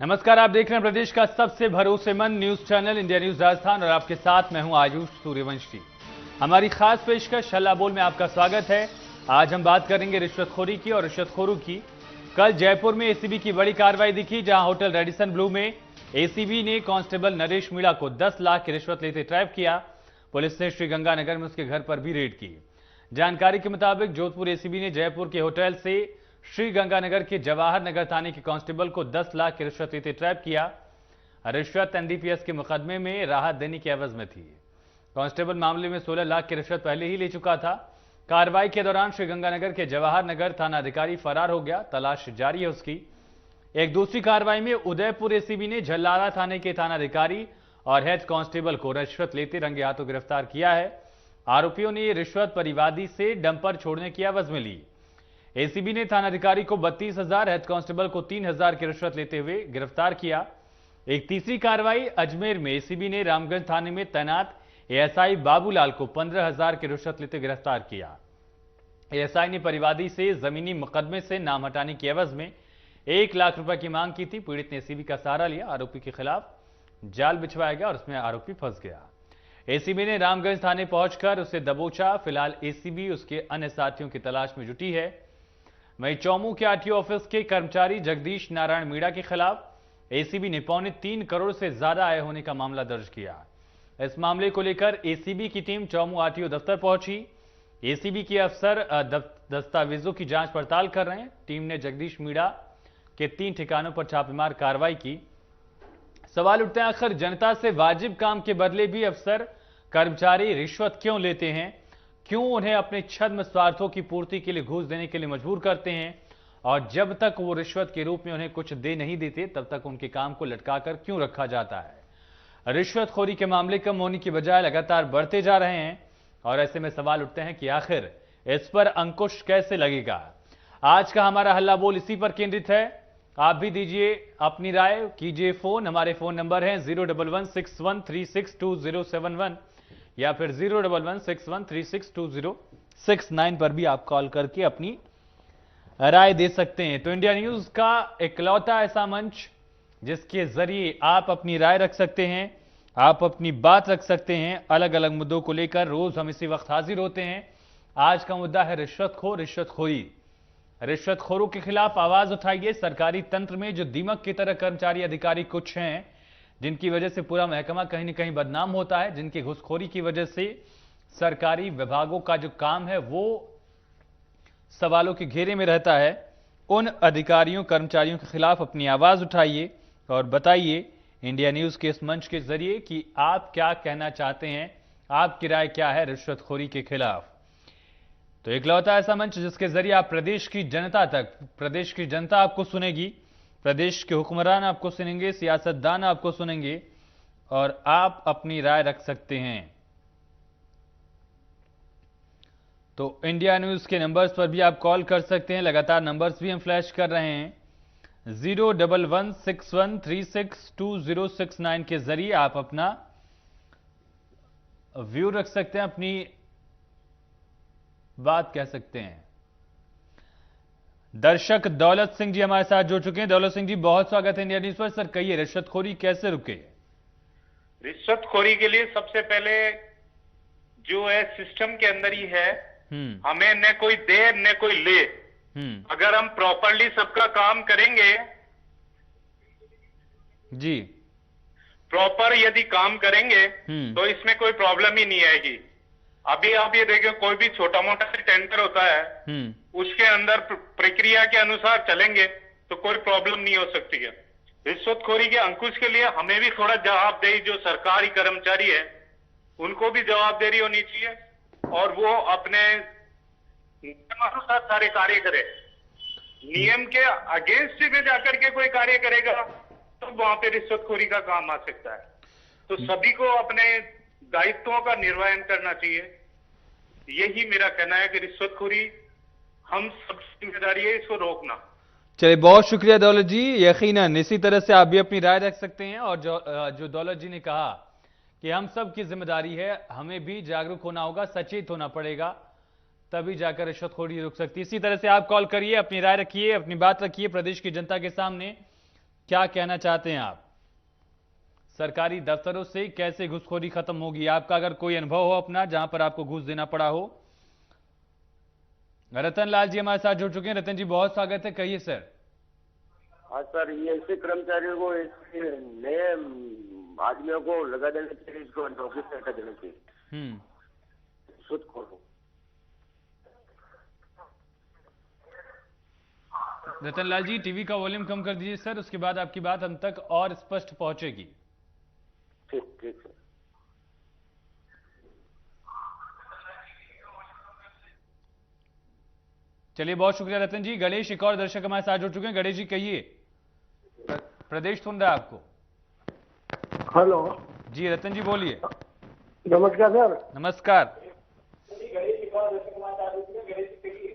नमस्कार, आप देख रहे हैं प्रदेश का सबसे भरोसेमंद news channel India news Rajasthan और आपके साथ मैं हूं आयुष सूर्यवंशी। हमारी खास पेशकश हल्ला बोल में आपका स्वागत है। आज हम बात करेंगे रिश्वतखोरी की और रिश्वतखोरों की। कल जयपुर में एसीबी की बड़ी कार्रवाई दिखी, जहां होटल रेडिसन ब्लू में एसीबी ने कांस्टेबल नरेश मीणा को 10 लाख की रिश्वत लेते ट्रैप किया। पुलिस ने श्रीगंगानगर में उसके घर पर भी रेड की। जानकारी के मुताबिक जोधपुर एसीबी ने जयपुर के होटल से श्रीगंगानगर के जवाहर नगर थाने के कांस्टेबल को 10 लाख की रिश्वत लेते ट्रैप किया। रिश्वत एनडीपीएस के मुकदमे में राहत देने की एवज में थी। कांस्टेबल मामले में 16 लाख की रिश्वत पहले ही ले चुका था। कार्रवाई के दौरान श्रीगंगानगर के जवाहर नगर थाना अधिकारी फरार हो गया, तलाश जारी है उसकी। एक दूसरी कार्रवाई में उदयपुर एसीबी ने झल्लारा थाने के थानाधिकारी और हेड कांस्टेबल को रिश्वत लेते रंगे हाथों गिरफ्तार किया है। आरोपियों ने रिश्वत परिवादी से डंपर छोड़ने की एवज में ली। एसीबी ने थानाधिकारी को 32,000, हेड कांस्टेबल को 3,000 की रिश्वत लेते हुए गिरफ्तार किया। एक तीसरी कार्रवाई अजमेर में एसीबी ने रामगंज थाने में तैनात एएसआई बाबूलाल को 15,000 की रिश्वत लेते गिरफ्तार किया। एएसआई ने परिवादी से जमीनी मुकदमे से नाम हटाने की एवज में 1 लाख रुपए की मांग की थी। पीड़ित ने एसीबी का सहारा लिया। आरोपी के खिलाफ जाल बिछवाया गया और उसमें आरोपी फंस गया। एसीबी ने रामगंज थाने पहुंचकर उसे दबोचा। फिलहाल एसीबी उसके अन्य साथियों की तलाश में जुटी है। वहीं चौमू के आरटीओ ऑफिस के कर्मचारी जगदीश नारायण मीणा के खिलाफ एसीबी ने 3.25 करोड़ से ज्यादा आय होने का मामला दर्ज किया। इस मामले को लेकर एसीबी की टीम चौमू आरटीओ दफ्तर पहुंची। एसीबी के अफसर दस्तावेजों की जांच पड़ताल कर रहे हैं। टीम ने जगदीश मीणा के 3 ठिकानों पर छापेमार कार्रवाई की। सवाल उठते हैं, आखिर जनता से वाजिब काम के बदले भी अफसर कर्मचारी रिश्वत क्यों लेते हैं? क्यों उन्हें अपने छद्म स्वार्थों की पूर्ति के लिए घूस देने के लिए मजबूर करते हैं? और जब तक वो रिश्वत के रूप में उन्हें कुछ दे नहीं देते, तब तक उनके काम को लटकाकर क्यों रखा जाता है? रिश्वतखोरी के मामले कम होने की बजाय लगातार बढ़ते जा रहे हैं और ऐसे में सवाल उठते हैं कि आखिर इस पर अंकुश कैसे लगेगा? आज का हमारा हल्ला बोल इसी पर केंद्रित है। आप भी दीजिए अपनी राय, कीजिए फोन। हमारे फोन नंबर है 01161362071 या फिर 01161362069 पर भी आप कॉल करके अपनी राय दे सकते हैं। तो इंडिया न्यूज का इकलौता ऐसा मंच जिसके जरिए आप अपनी राय रख सकते हैं, आप अपनी बात रख सकते हैं। अलग अलग मुद्दों को लेकर रोज हम इसी वक्त हाजिर होते हैं। आज का मुद्दा है रिश्वतखोर, रिश्वतखोरी। रिश्वतखोरों के खिलाफ आवाज उठाइए। सरकारी तंत्र में जो दीमक की तरह कर्मचारी अधिकारी कुछ हैं, जिनकी वजह से पूरा महकमा कहीं न कहीं बदनाम होता है, जिनकी घुसखोरी की वजह से सरकारी विभागों का जो काम है वो सवालों के घेरे में रहता है, उन अधिकारियों कर्मचारियों के खिलाफ अपनी आवाज उठाइए और बताइए इंडिया न्यूज के इस मंच के जरिए कि आप क्या कहना चाहते हैं, आपकी राय क्या है रिश्वतखोरी के खिलाफ। तो इकलौता ऐसा मंच जिसके जरिए आप प्रदेश की जनता तक, प्रदेश की जनता आपको सुनेगी, प्रदेश के हुक्मरान आपको सुनेंगे, सियासतदान आपको सुनेंगे और आप अपनी राय रख सकते हैं। तो इंडिया न्यूज के नंबर्स पर भी आप कॉल कर सकते हैं। लगातार नंबर्स भी हम फ्लैश कर रहे हैं। 01161362069 के जरिए आप अपना व्यू रख सकते हैं, अपनी बात कह सकते हैं। दर्शक दौलत सिंह जी हमारे साथ जुड़ चुके हैं। दौलत सिंह जी, बहुत स्वागत है इंडिया न्यूज पर। सर कहिए, रिश्वतखोरी कैसे रुके? रिश्वतखोरी के लिए सबसे पहले जो है सिस्टम के अंदर ही है, हमें न कोई दे न कोई ले। अगर हम प्रॉपरली सबका काम करेंगे जी, प्रॉपर यदि काम करेंगे तो इसमें कोई प्रॉब्लम ही नहीं आएगी। अभी आप ये देखें, कोई भी छोटा मोटा टेंडर होता है, उसके अंदर प्रक्रिया के अनुसार चलेंगे तो कोई प्रॉब्लम नहीं हो सकती है। रिश्वतखोरी के अंकुश के लिए हमें भी थोड़ा जवाबदेही, जो सरकारी कर्मचारी है उनको भी जवाबदेही होनी चाहिए और वो अपने नियमानुसार सारे कार्य करे। नियम के अगेंस्ट में जाकर के कोई कार्य करेगा तो वहां पे रिश्वतखोरी का काम आ सकता है। तो सभी को अपने दायित्वों का निर्वहन करना चाहिए। यही मेरा कहना है कि रिश्वतखोरी हम सब जिम्मेदारी है इसको रोकना। चलिए, बहुत शुक्रिया दौलत जी। यकीनन इसी तरह से आप भी अपनी राय रख सकते हैं। और जो दौलत जी ने कहा कि हम सब की जिम्मेदारी है, हमें भी जागरूक होना होगा, सचेत होना पड़ेगा, तभी जाकर रिश्वतखोरी रुक सकती है। इसी तरह से आप कॉल करिए, अपनी राय रखिए, अपनी बात रखिए प्रदेश की जनता के सामने। क्या कहना चाहते हैं आप? सरकारी दफ्तरों से कैसे घुसखोरी खत्म होगी? आपका अगर कोई अनुभव हो अपना जहां पर आपको घूस देना पड़ा हो। रतन लाल जी हमारे साथ जुड़ चुके हैं। रतन जी बहुत स्वागत है, कहिए सर। हाँ सर, ये ऐसे कर्मचारियों को नए आदमियों को लगा देना चाहिए, इसको नौकरी से हटा देना चाहिए। खुद को रतन लाल जी टीवी का वॉल्यूम कम कर दीजिए सर, उसके बाद आपकी बात हम तक और स्पष्ट पहुंचेगी। ठीक ठीक सर। चलिए बहुत शुक्रिया रतन जी। गणेश एक और दर्शक हमारे साथ जुड़ चुके हैं। गणेश जी कहिए, प्रदेश सुन रहा है आपको। हेलो जी रतन जी बोलिए। नमस्कार सर। नमस्कार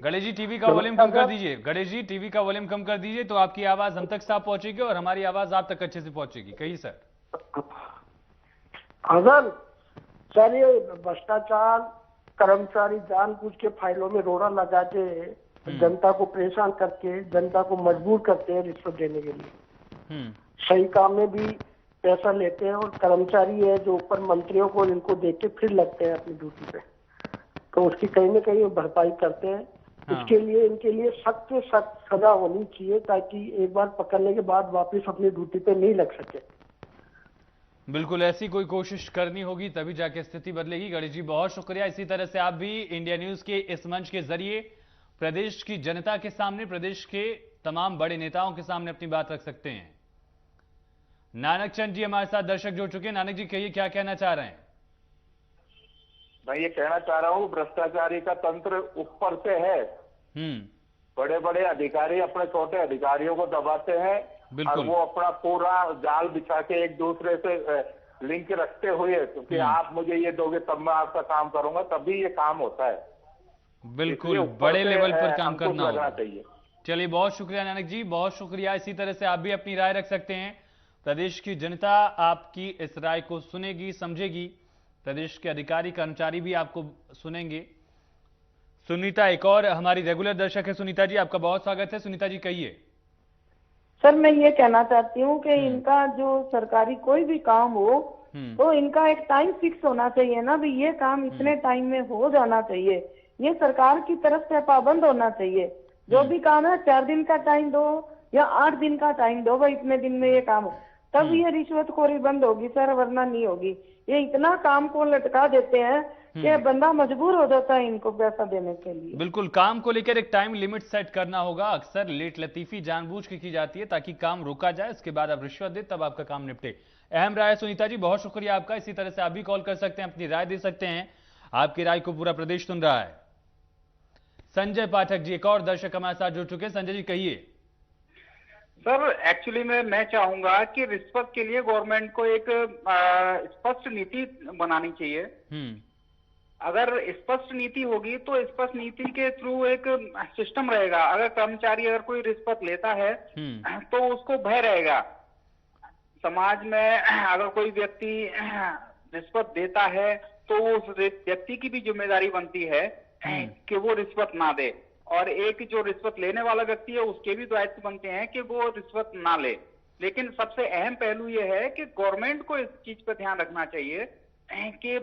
गणेश जी, टीवी का वॉल्यूम कम कर दीजिए। गणेश जी टीवी का वॉल्यूम कम कर दीजिए तो आपकी आवाज हम तक साफ पहुंचेगी और हमारी आवाज आप तक अच्छे से पहुंचेगी। कहिए सर। हाँ सर, ये भ्रष्टाचार कर्मचारी जानबूझ के फाइलों में रोड़ा लगा के जनता को परेशान करके जनता को मजबूर करते हैं रिश्वत देने के लिए। सही काम में भी पैसा लेते हैं और कर्मचारी है जो ऊपर मंत्रियों को इनको देख के फिर लगते हैं अपनी ड्यूटी पे, तो उसकी कहीं ना कहीं भरपाई करते हैं। इसके लिए इनके लिए सख्त से सख्त सजा होनी चाहिए ताकि एक बार पकड़ने के बाद वापस अपनी ड्यूटी पे नहीं लग सके। बिल्कुल ऐसी कोई कोशिश करनी होगी तभी जाके स्थिति बदलेगी। गणेश जी बहुत शुक्रिया। इसी तरह से आप भी इंडिया न्यूज के इस मंच के जरिए प्रदेश की जनता के सामने, प्रदेश के तमाम बड़े नेताओं के सामने अपनी बात रख सकते हैं। नानक चंद जी हमारे साथ दर्शक जुड़ चुके हैं। नानक जी कहिए, क्या कहना चाह रहे हैं? मैं ये कहना चाह रहा हूँ, भ्रष्टाचारी का तंत्र ऊपर से है। बड़े बड़े अधिकारी अपने छोटे अधिकारियों को दबाते हैं और वो अपना पूरा जाल बिछा के एक दूसरे से लिंक रखते हुए, क्योंकि आप मुझे ये दोगे तब मैं आपका काम करूंगा, तभी ये काम होता है। बिल्कुल बड़े लेवल पर काम करना होगा। चाहिए। चलिए बहुत शुक्रिया नानक जी, बहुत शुक्रिया। इसी तरह से आप भी अपनी राय रख सकते हैं। प्रदेश की जनता आपकी इस राय को सुनेगी, समझेगी। प्रदेश के अधिकारी कर्मचारी भी आपको सुनेंगे। सुनीता एक और हमारी रेगुलर दर्शक है। सुनीता जी आपका बहुत स्वागत है। सुनीता जी कहिए। सर मैं ये कहना चाहती हूँ कि इनका जो सरकारी कोई भी काम हो तो इनका एक टाइम फिक्स होना चाहिए ना, भी ये काम इतने टाइम में हो जाना चाहिए। ये सरकार की तरफ से पाबंद होना चाहिए। जो भी काम है 4 दिन का टाइम दो या 8 दिन का टाइम दो, भाई इतने दिन में ये काम हो, तब ये रिश्वतखोरी बंद होगी सर, वरना नहीं होगी। ये इतना काम को लटका देते हैं कि बंदा मजबूर हो जाता है इनको पैसा देने के लिए। बिल्कुल काम को लेकर एक टाइम लिमिट सेट करना होगा। अक्सर लेट लतीफी जानबूझ के की जाती है ताकि काम रोका जाए, इसके बाद आप रिश्वत दे तब आपका काम निपटे। अहम राय सुनीता जी, बहुत शुक्रिया आपका। इसी तरह से आप भी कॉल कर सकते हैं, अपनी राय दे सकते हैं। आपकी राय को पूरा प्रदेश सुन रहा है। संजय पाठक जी एक और दर्शक हमारे साथ जुड़ चुके हैं। संजय जी कहिए। सर एक्चुअली मैं चाहूंगा कि रिश्वत के लिए गवर्नमेंट को एक स्पष्ट नीति बनानी चाहिए। अगर स्पष्ट नीति होगी तो स्पष्ट नीति के थ्रू एक सिस्टम रहेगा। अगर कर्मचारी अगर कोई रिश्वत लेता है तो उसको भय रहेगा। समाज में अगर कोई व्यक्ति रिश्वत देता है तो उस व्यक्ति की भी जिम्मेदारी बनती है कि वो रिश्वत ना दे, और एक जो रिश्वत लेने वाला व्यक्ति है उसके भी दायित्व बनते हैं कि वो रिश्वत ना ले। लेकिन सबसे अहम पहलू ये है कि गवर्नमेंट को इस चीज पर ध्यान रखना चाहिए कि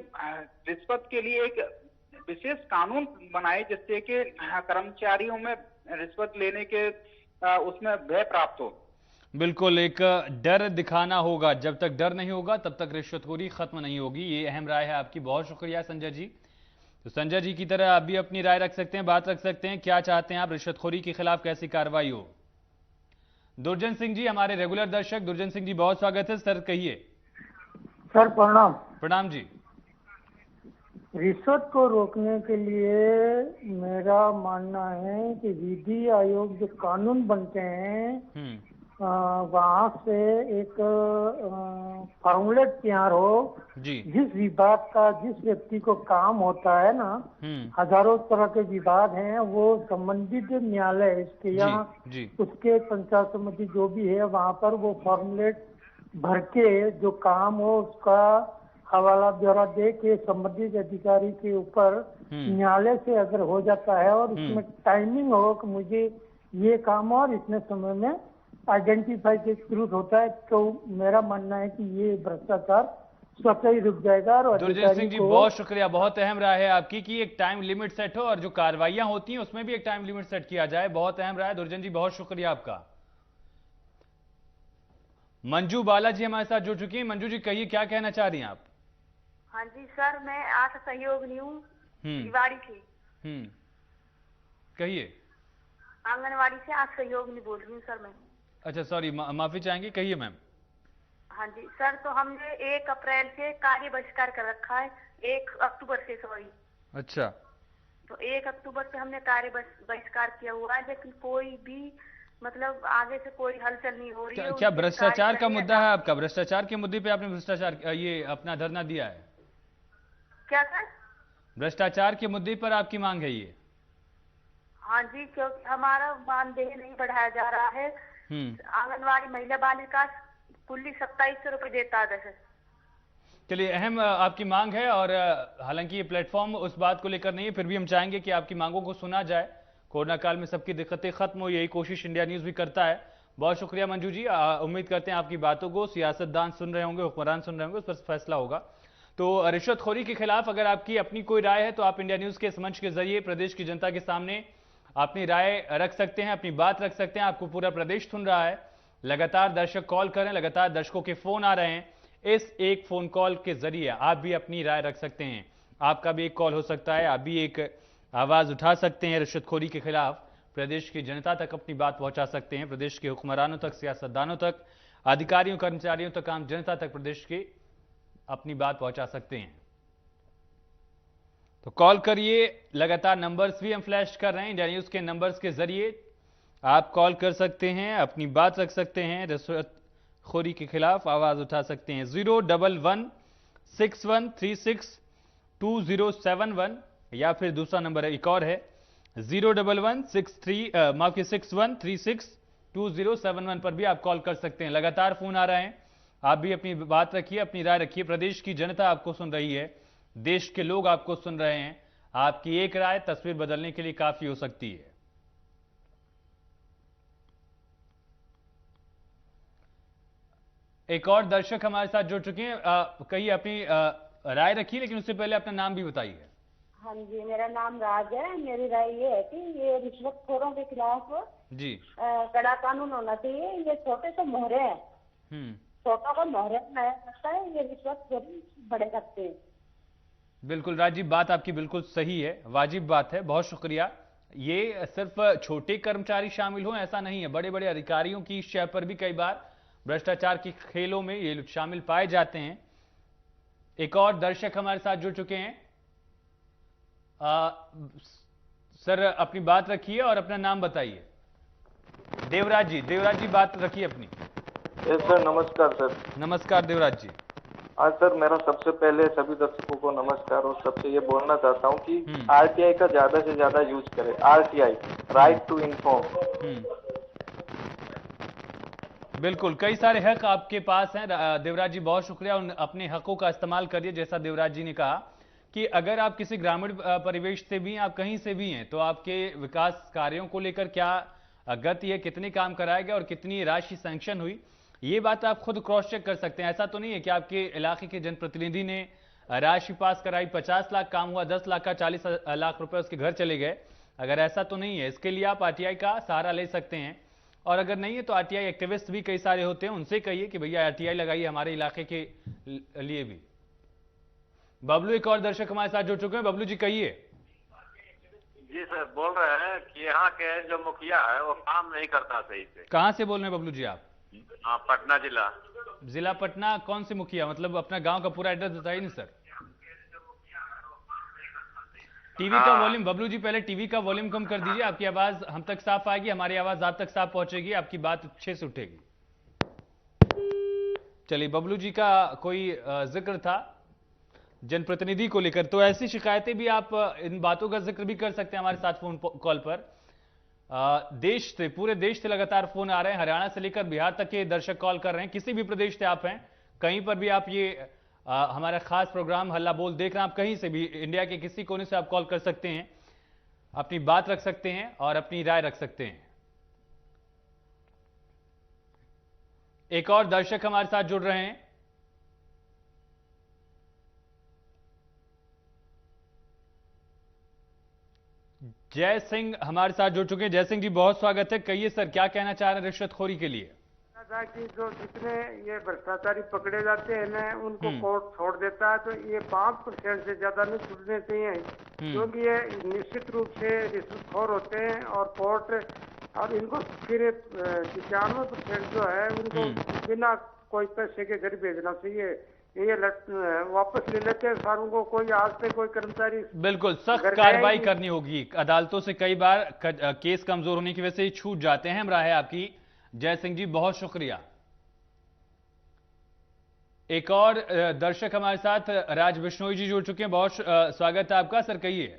रिश्वत के लिए एक विशेष कानून बनाए जिससे कि कर्मचारियों में रिश्वत लेने के उसमें भय प्राप्त हो। बिल्कुल एक डर दिखाना होगा। जब तक डर नहीं होगा तब तक रिश्वतखोरी खत्म नहीं होगी। ये अहम राय है आपकी। बहुत शुक्रिया संजय जी। तो संजय जी की तरह आप भी अपनी राय रख सकते हैं, बात रख सकते हैं। क्या चाहते हैं आप, रिश्वतखोरी के खिलाफ कैसी कार्रवाई हो? दुर्जन सिंह जी हमारे रेगुलर दर्शक। दुर्जन सिंह जी बहुत स्वागत है। सर कहिए। सर प्रणाम। प्रणाम जी। रिश्वत को रोकने के लिए मेरा मानना है कि विधि आयोग जो कानून बनते हैं वहाँ से एक फॉर्मूलेट तैयार हो जी। जिस विभाग का जिस व्यक्ति को काम होता है ना, हजारों तरह के विभाग हैं, वो संबंधित न्यायालय इसके यहाँ उसके पंचायत समिति जो भी है वहाँ पर वो फॉर्मूलेट भर के जो काम हो उसका हवाला ब्यौरा दे के संबंधित अधिकारी के ऊपर न्यायालय से अगर हो जाता है और इसमें टाइमिंग हो कि मुझे ये काम और इतने समय में आइडेंटिफाई के थ्रू होता है, तो मेरा मानना है कि ये भ्रष्टाचार स्वतः ही रुक जाएगा। और दुर्जय सिंह जी बहुत शुक्रिया, बहुत अहम राय है आपकी कि एक टाइम लिमिट सेट हो और जो कार्रवाइयां होती हैं उसमें भी एक टाइम लिमिट सेट किया जाए। बहुत अहम राय दुर्जन जी, बहुत शुक्रिया आपका। मंजू बालाजी हमारे साथ जुड़ चुकी हैं। मंजू जी कहिए, क्या कहना चाह रही हैं आप? हाँ जी सर, मैं आशा सहयोगिनी हूँ दिवाड़ी की। कहिए। आंगनवाड़ी से आशा सहयोगिनी बोल रही हूँ सर मैं। अच्छा सॉरी, माफी चाहेंगे, कहिए मैम। हाँ जी सर, तो हमने 1 अप्रैल से कार्य बहिष्कार कर रखा है, 1 अक्टूबर से सॉरी। अच्छा। तो 1 अक्टूबर से हमने कार्य बहिष्कार किया हुआ है, लेकिन कोई भी मतलब आगे से कोई हलचल नहीं हो रही है। क्या भ्रष्टाचार का मुद्दा है आपका? भ्रष्टाचार के मुद्दे पे आपने भ्रष्टाचार ये अपना धरना दिया है? क्या सर? भ्रष्टाचार के मुद्दे पर आपकी मांग है ये? हाँ जी, क्योंकि हमारा मानदेय नहीं बढ़ाया जा रहा है। आंगनवाड़ी महिला बालिका कुल्ली 2700 रुपए देता है सर। चलिए, अहम आपकी मांग है और हालांकि ये प्लेटफॉर्म उस बात को लेकर नहीं है, फिर भी हम चाहेंगे कि आपकी मांगों को सुना जाए। कोरोना काल में सबकी दिक्कतें खत्म हो, यही कोशिश इंडिया न्यूज भी करता है। बहुत शुक्रिया मंजू जी, उम्मीद करते हैं आपकी बातों को सियासतदान सुन रहे होंगे, हुक्मरान सुन रहे होंगे, उस पर फैसला होगा। तो रिश्वतखोरी के खिलाफ अगर आपकी अपनी कोई राय है तो आप इंडिया न्यूज के इस मंच के जरिए प्रदेश की जनता के सामने अपनी राय रख सकते हैं, अपनी बात रख सकते हैं। आपको पूरा प्रदेश सुन रहा है, लगातार दर्शक कॉल कर रहे हैं, लगातार दर्शकों के फोन आ रहे हैं। इस एक फोन कॉल के जरिए आप भी अपनी राय रख सकते हैं। आपका भी एक कॉल हो सकता है, आप भी एक आवाज उठा सकते हैं रिश्वतखोरी के खिलाफ, प्रदेश की जनता तक अपनी बात पहुंचा सकते हैं, प्रदेश के हुक्मरानों तक, सियासतदानों तक, अधिकारियों कर्मचारियों तक, आम जनता तक प्रदेश की अपनी बात पहुंचा सकते हैं। तो कॉल करिए, लगातार नंबर्स भी हम फ्लैश कर रहे हैं, इंडिया न्यूज के नंबर्स के जरिए आप कॉल कर सकते हैं, अपनी बात रख सकते हैं, रिश्वतखोरी के खिलाफ आवाज उठा सकते हैं। 01161362071 या फिर दूसरा नंबर है, एक और है 0116361362071 पर भी आप कॉल कर सकते हैं। लगातार फोन आ रहे हैं, आप भी अपनी बात रखिए, अपनी राय रखिए। प्रदेश की जनता आपको सुन रही है, देश के लोग आपको सुन रहे हैं। आपकी एक राय तस्वीर बदलने के लिए काफी हो सकती है। एक और दर्शक हमारे साथ जुड़ चुके हैं, कहिए, अपनी राय रखिए, लेकिन उससे पहले अपना नाम भी बताइए। हाँ जी, मेरा नाम राज है। मेरी राय ये है कि ये रिश्वतखोरों के खिलाफ जी कड़ा कानून होना चाहिए। ये छोटे से मोहरे हैं, छोटों को मोहरे बनाया जाता है, ये रिश्वतखोरी बड़े करते हैं। बिल्कुल राजीव, बात आपकी बिल्कुल सही है, वाजिब बात है, बहुत शुक्रिया। ये सिर्फ छोटे कर्मचारी शामिल हो ऐसा नहीं है, बड़े बड़े अधिकारियों की शय पर भी कई बार भ्रष्टाचार की खेलों में ये शामिल पाए जाते हैं। एक और दर्शक हमारे साथ जुड़ चुके हैं। सर अपनी बात रखिए और अपना नाम बताइए। देवराज जी बात रखिए अपनी। सर नमस्कार। सर नमस्कार देवराज जी। आज सर मेरा सबसे पहले सभी दर्शकों को नमस्कार, और सबसे ये बोलना चाहता हूँ कि आरटीआई का ज्यादा से ज्यादा यूज करें। RTI, right to inform. बिल्कुल, कई सारे हक आपके पास हैं देवराज जी, बहुत शुक्रिया। उन अपने हकों का इस्तेमाल करिए। जैसा देवराज जी ने कहा कि अगर आप किसी ग्रामीण परिवेश से भी हैं, आप कहीं से भी हैं, तो आपके विकास कार्यों को लेकर क्या गति है, कितने काम कराए गए और कितनी राशि सैंक्शन हुई, ये बात आप खुद क्रॉस चेक कर सकते हैं। ऐसा तो नहीं है कि आपके इलाके के जनप्रतिनिधि ने राशि पास कराई, 50 लाख काम हुआ, 10 लाख का 40 लाख रुपए उसके घर चले गए। अगर ऐसा तो नहीं है, इसके लिए आप आरटीआई का सहारा ले सकते हैं। और अगर नहीं है तो आरटीआई एक्टिविस्ट भी कई सारे होते हैं, उनसे कहिए कि भैया आरटीआई लगाइए हमारे इलाके के लिए भी। बबलू एक और दर्शक हमारे साथ जुड़ चुके हैं। बबलू जी कहिए। जी सर, बोल रहे हैं कि यहाँ के जो मुखिया है वो काम नहीं करता सही से। कहाँ से बोल रहे हैं बबलू जी आप? पटना जिला पटना। कौन से मुखिया, मतलब अपना गांव का पूरा एड्रेस बताइए ना सर। टीवी का वॉल्यूम, बबलू जी पहले टीवी का वॉल्यूम कम कर दीजिए, आपकी आवाज हम तक साफ आएगी, हमारी आवाज आप तक साफ पहुंचेगी, आपकी बात अच्छे से उठेगी। चलिए, बबलू जी का कोई जिक्र था जनप्रतिनिधि को लेकर, तो ऐसी शिकायतें भी आप इन बातों का जिक्र भी कर सकते हैं हमारे साथ फोन कॉल पर। देश से, पूरे देश से लगातार फोन आ रहे हैं, हरियाणा से लेकर बिहार तक के दर्शक कॉल कर रहे हैं। किसी भी प्रदेश से आप हैं, कहीं पर भी आप ये हमारा खास प्रोग्राम हल्ला बोल देख रहे हैं, आप कहीं से भी इंडिया के किसी कोने से आप कॉल कर सकते हैं, अपनी बात रख सकते हैं और अपनी राय रख सकते हैं। एक और दर्शक हमारे साथ जुड़ रहे हैं। जय सिंह हमारे साथ जुड़ चुके हैं। जय सिंह जी, बहुत स्वागत है। कहिए सर, क्या कहना चाह रहे हैं रिश्वतखोरी के लिए? था कि जो जितने ये भ्रष्टाचारी पकड़े जाते हैं ना, उनको कोर्ट छोड़ देता है, तो ये 5% से ज्यादा नहीं छूटने चाहिए, क्योंकि ये निश्चित रूप से रिश्वतखोर होते हैं। और कोर्ट और इनको फिर 95% जो है उनको बिना कोई पैसे के घर भेजना चाहिए। ये वापस ले लेते हैं सारों को। कोई आज से कोई कर्मचारी बिल्कुल सख्त कार्रवाई करनी होगी। अदालतों से कई बार केस कमजोर होने की वजह से छूट जाते हैं। हम राय है आपकी जय सिंह जी, बहुत शुक्रिया। एक और दर्शक हमारे साथ राज बिश्नोई जी जुड़ चुके हैं। बहुत स्वागत है आपका। सर कहिए।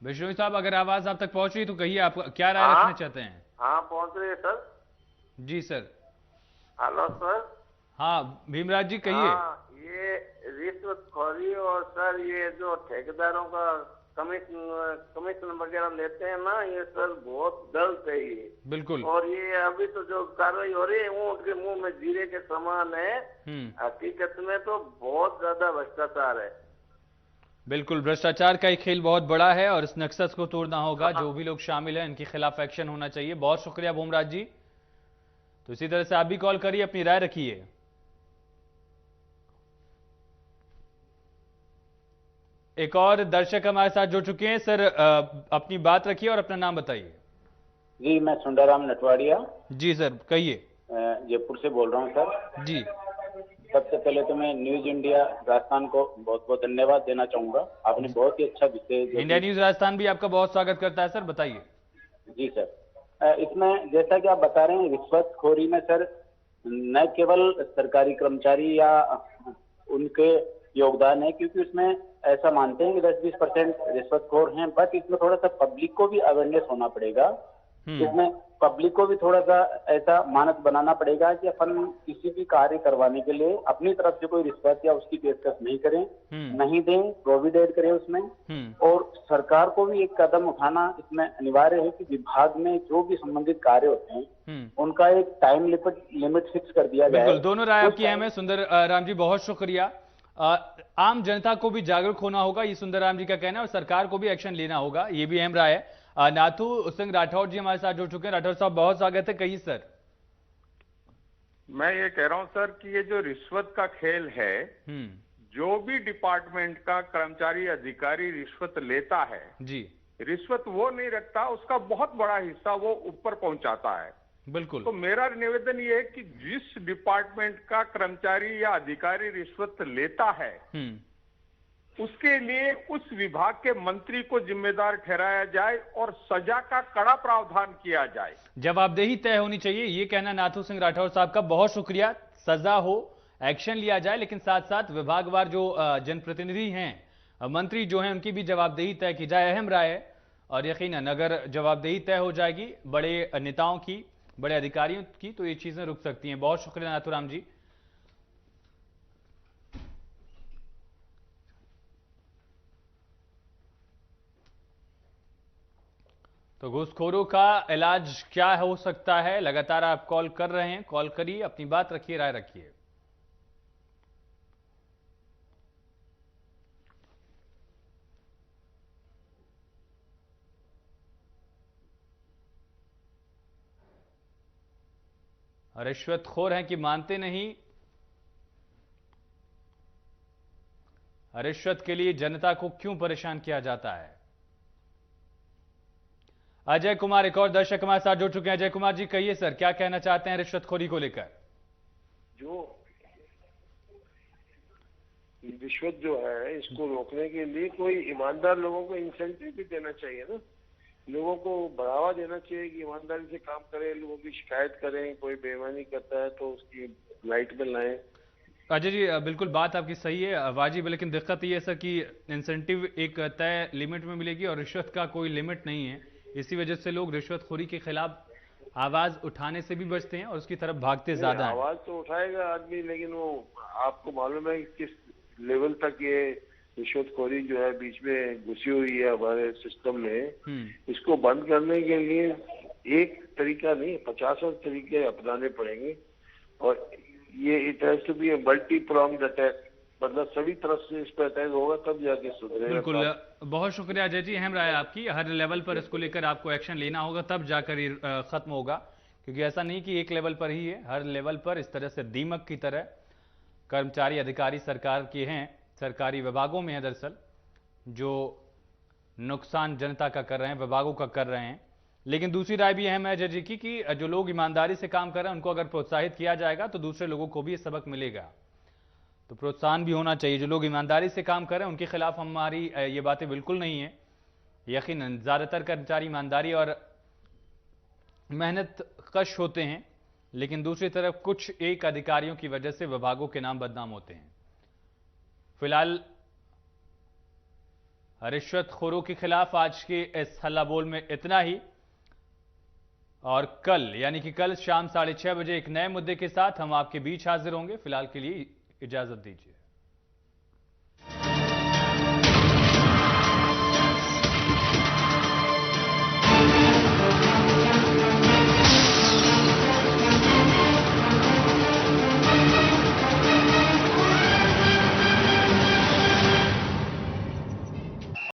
बिश्नोई साहब, अगर आवाज आप तक पहुंच रही तो कहिए, आप क्या राय रखना चाहते हैं? हाँ, पहुंच रही है सर। जी सर। Hello sir. हाँ भीमराज जी, कहिए। ये रिश्वतखोरी और सर ये जो ठेकेदारों का कमीशन वगैरह लेते हैं ना, ये सर बहुत गलत है ये। बिल्कुल। और ये अभी तो जो कार्रवाई हो रही है वो उनके मुंह में जीरे के समान है। हकीकत में तो बहुत ज्यादा भ्रष्टाचार है। बिल्कुल, भ्रष्टाचार का एक खेल बहुत बड़ा है और इस नक्सस को तोड़ना होगा। जो भी लोग शामिल हैं इनके खिलाफ एक्शन होना चाहिए। बहुत शुक्रिया भूमराज जी। तो इसी तरह से आप भी कॉल करिए, अपनी राय रखिए। एक और दर्शक हमारे साथ जुड़ चुके हैं। सर अपनी बात रखिए और अपना नाम बताइए। जी, मैं सुंदराम नटवाड़िया। जी सर, कहिए। जयपुर से बोल रहा हूँ सर। जी। सबसे पहले तो मैं न्यूज इंडिया राजस्थान को बहुत बहुत धन्यवाद देना चाहूंगा। आपने बहुत ही अच्छा विषय। इंडिया न्यूज राजस्थान भी आपका बहुत स्वागत करता है सर, बताइए। जी सर, इसमें जैसा कि आप बता रहे हैं रिश्वतखोरी में सर न केवल सरकारी कर्मचारी या उनके योगदान है, क्योंकि उसमें ऐसा मानते हैं कि 10-20% रिश्वतखोर हैं, बट इसमें थोड़ा सा पब्लिक को भी अवेयरनेस होना पड़ेगा। इसमें पब्लिक को भी थोड़ा सा ऐसा मानक बनाना पड़ेगा कि अपन किसी भी कार्य करवाने के लिए अपनी तरफ से कोई रिश्वत या उसकी पेशकश नहीं करें, नहीं दें, प्रोविडेंट करें उसमें। और सरकार को भी एक कदम उठाना इसमें अनिवार्य है कि विभाग में जो भी संबंधित कार्य होते हैं उनका एक टाइम लिमिट फिक्स कर दिया जाए। बिल्कुल, दोनों राय आपकी अहम है। सुंदर राम जी, बहुत शुक्रिया। आम जनता को भी जागरूक होना होगा, ये सुंदर राम जी का कहना है, और सरकार को भी एक्शन लेना होगा, ये भी अहम राय है। नाथू सिंह राठौर जी हमारे साथ जुड़ चुके हैं। राठौर साहब, बहुत स्वागत है। कहिए सर। मैं ये कह रहा हूं सर कि ये जो रिश्वत का खेल है, जो भी डिपार्टमेंट का कर्मचारी अधिकारी रिश्वत लेता है जी, रिश्वत वो नहीं रखता, उसका बहुत बड़ा हिस्सा वो ऊपर पहुंचाता है। बिल्कुल। तो मेरा निवेदन ये है कि जिस डिपार्टमेंट का कर्मचारी या अधिकारी रिश्वत लेता है उसके लिए उस विभाग के मंत्री को जिम्मेदार ठहराया जाए और सजा का कड़ा प्रावधान किया जाए। जवाबदेही तय होनी चाहिए, ये कहना नाथू सिंह राठौर साहब का। बहुत शुक्रिया। सजा हो, एक्शन लिया जाए, लेकिन साथ साथ विभागवार जो जनप्रतिनिधि हैं, मंत्री जो हैं, उनकी भी जवाबदेही तय की जाए। अहम राय है। और यकीनन अगर जवाबदेही तय हो जाएगी बड़े नेताओं की, बड़े अधिकारियों की, तो ये चीजें रुक सकती हैं। बहुत शुक्रिया नाथूराम जी। तो घूसखोरों का इलाज क्या हो सकता है? लगातार आप कॉल कर रहे हैं, कॉल करिए, अपनी बात रखिए, राय रखिए। रिश्वतखोर हैं कि मानते नहीं? रिश्वत के लिए जनता को क्यों परेशान किया जाता है? अजय कुमार एक और दर्शक हमारे साथ जुड़ चुके हैं। अजय कुमार जी, कहिए सर, क्या कहना चाहते हैं रिश्वतखोरी को लेकर? जो रिश्वत जो है, इसको रोकने के लिए कोई ईमानदार लोगों को इंसेंटिव भी देना चाहिए ना। लोगों को बढ़ावा देना चाहिए कि ईमानदारी से काम करें, लोगों की शिकायत करें, कोई बेईमानी करता है तो उसकी लाइट में लाएं। अजय जी, बिल्कुल बात आपकी सही है, वाजिब है, लेकिन दिक्कत ये है सर कि इंसेंटिव एक तय लिमिट में मिलेगी और रिश्वत का कोई लिमिट नहीं है। इसी वजह से लोग रिश्वतखोरी के खिलाफ आवाज उठाने से भी बचते हैं और उसकी तरफ भागते ज्यादा हैं। आवाज तो उठाएगा आदमी, लेकिन वो आपको मालूम है किस लेवल तक ये रिश्वतखोरी जो है बीच में घुसी हुई है हमारे सिस्टम में। इसको बंद करने के लिए एक तरीका नहीं, 50 तरीके अपनाने पड़ेंगे। और ये it has to be a multi pronged attack, मतलब सभी तरफ से इस पर अटैक होगा तब जाके सुधरेगा। बिल्कुल, बहुत शुक्रिया अजय जी, अहम राय आपकी। हर लेवल पर इसको लेकर आपको एक्शन लेना होगा तब जाकर ये खत्म होगा, क्योंकि ऐसा नहीं कि एक लेवल पर ही है, हर लेवल पर इस तरह से दीमक की तरह कर्मचारी अधिकारी सरकार के हैं, सरकारी विभागों में है दरअसल, जो नुकसान जनता का कर रहे हैं, विभागों का कर रहे हैं। लेकिन दूसरी राय भी अहम है अजय जी की कि जो लोग ईमानदारी से काम कर रहे हैं उनको अगर प्रोत्साहित किया जाएगा तो दूसरे लोगों को भी ये सबक मिलेगा। तो प्रोत्साहन भी होना चाहिए। जो लोग ईमानदारी से काम कर रहे हैं उनके खिलाफ हमारी ये बातें बिल्कुल नहीं है, यकीनन ज़्यादातर कर्मचारी ईमानदारी और मेहनत कश होते हैं, लेकिन दूसरी तरफ कुछ एक अधिकारियों की वजह से विभागों के नाम बदनाम होते हैं। फिलहाल रिश्वतखोरों के खिलाफ आज के इस हल्ला बोल में इतना ही, और कल यानी कि कल शाम 6:30 बजे एक नए मुद्दे के साथ हम आपके बीच हाजिर होंगे। फिलहाल के लिए इजाजत दीजिए।